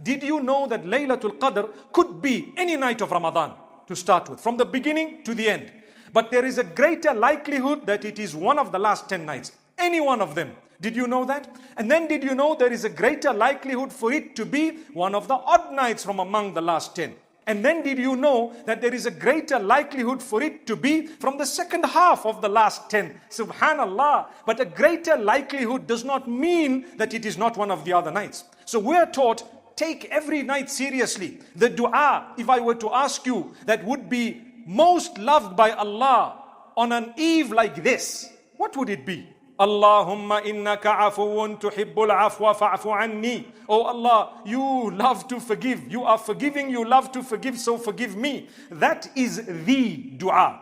Did you know that Laylatul Qadr could be any night of Ramadan to start with, from the beginning to the end? But there is a greater likelihood that it is one of the last 10 nights. Any one of them. Did you know that? And then did you know there is a greater likelihood for it to be one of the odd nights from among the last 10? And then did you know that there is a greater likelihood for it to be from the second half of the last 10? Subhanallah. But a greater likelihood does not mean that it is not one of the other nights. So we are taught, take every night seriously. The dua, if I were to ask you, that would be most loved by Allah on an eve like this, what would it be? Allahumma innaka afuwwun tuhibbul afwa annee. Oh Allah, you love to forgive. You are forgiving, you love to forgive, so forgive me. That is the dua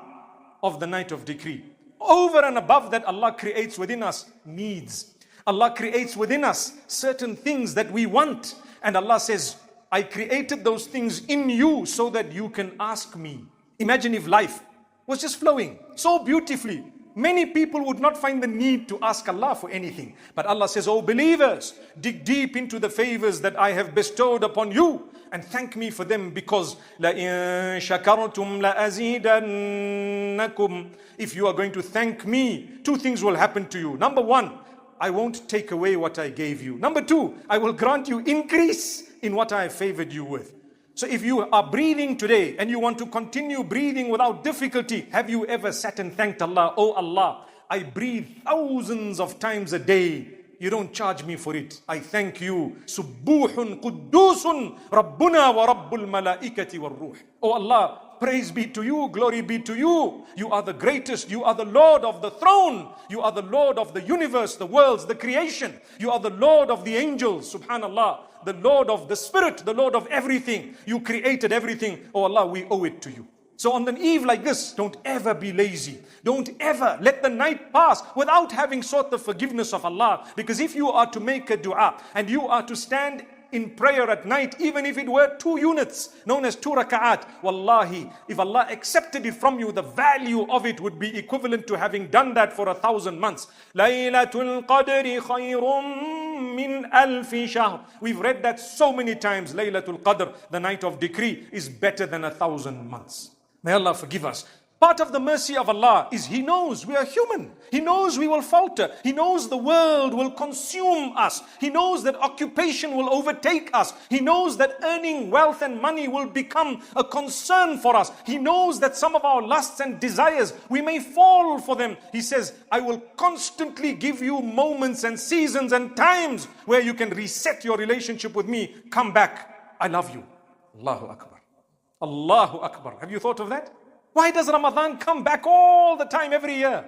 of the night of decree. Over and above that, Allah creates within us needs. Allah creates within us certain things that we want. And Allah says, I created those things in you so that you can ask me. Imagine if life was just flowing so beautifully. Many people would not find the need to ask Allah for anything. But Allah says, oh believers, dig deep into the favors that I have bestowed upon you and thank me for them, because لَإِن شَكَرْتُمْ لَأَزِيدَنَّكُمْ. If you are going to thank me, two things will happen to you. Number one, I won't take away what I gave you. Number two, I will grant you increase in what I have favored you with. So if you are breathing today and you want to continue breathing without difficulty, have you ever sat and thanked Allah? Oh Allah, I breathe thousands of times a day. You don't charge me for it. I thank you. Subbuhun Quddusun Rabbuna wa Rabbul Malaikati wa Ruh. Oh Allah, praise be to you, glory be to you. You are the greatest. You are the Lord of the throne. You are the Lord of the universe, the worlds, the creation. You are the Lord of the angels, subhanallah. The Lord of the Spirit, the Lord of everything. You created everything. Oh Allah, we owe it to you. So on an eve like this, don't ever be lazy. Don't ever let the night pass without having sought the forgiveness of Allah. Because if you are to make a dua and you are to stand in prayer at night, even if it were 2 units, known as 2 raka'at, wallahi, if Allah accepted it from you, the value of it would be equivalent to having done that for 1,000 months. Laylatul Qadr khayrum min alfi shahr. We've read that so many times. Laylatul Qadr, the night of decree, is better than 1,000 months. May Allah forgive us. Part of the mercy of Allah is He knows we are human. He knows we will falter. He knows the world will consume us. He knows that occupation will overtake us. He knows that earning wealth and money will become a concern for us. He knows that some of our lusts and desires, we may fall for them. He says, I will constantly give you moments and seasons and times where you can reset your relationship with me. Come back. I love you. Allahu Akbar. Allahu Akbar. Have you thought of that? Why does Ramadan come back all the time every year?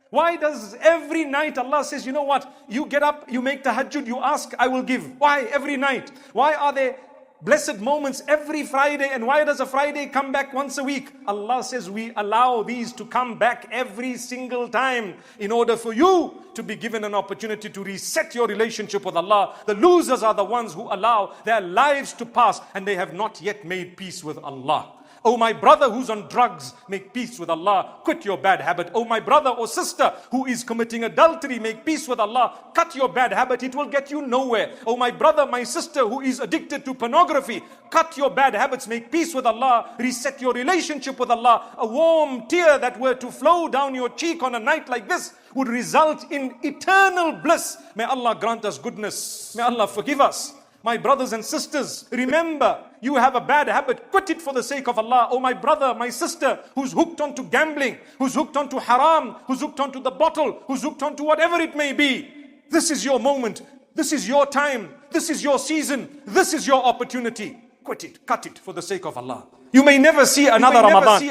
Why does every night Allah says, you know what? You get up, you make tahajjud, you ask, I will give. Why every night? Why are there blessed moments every Friday? And why does a Friday come back once a week? Allah says we allow these to come back every single time in order for you to be given an opportunity to reset your relationship with Allah. The losers are the ones who allow their lives to pass and they have not yet made peace with Allah. Oh my brother who's on drugs, make peace with Allah. Quit your bad habit. Oh my brother or sister who is committing adultery, make peace with Allah. Cut your bad habit. It will get you nowhere. Oh my brother, my sister who is addicted to pornography, cut your bad habits. Make peace with Allah. Reset your relationship with Allah. A warm tear that were to flow down your cheek on a night like this would result in eternal bliss. May Allah grant us goodness. May Allah forgive us. My brothers and sisters, remember, you have a bad habit, quit it for the sake of Allah. Oh my brother, my sister, who's hooked onto gambling, who's hooked onto haram, who's hooked onto the bottle, who's hooked onto whatever it may be. This is your moment. This is your time. This is your season. This is your opportunity. Quit it, cut it for the sake of Allah. You may never see another Ramadan.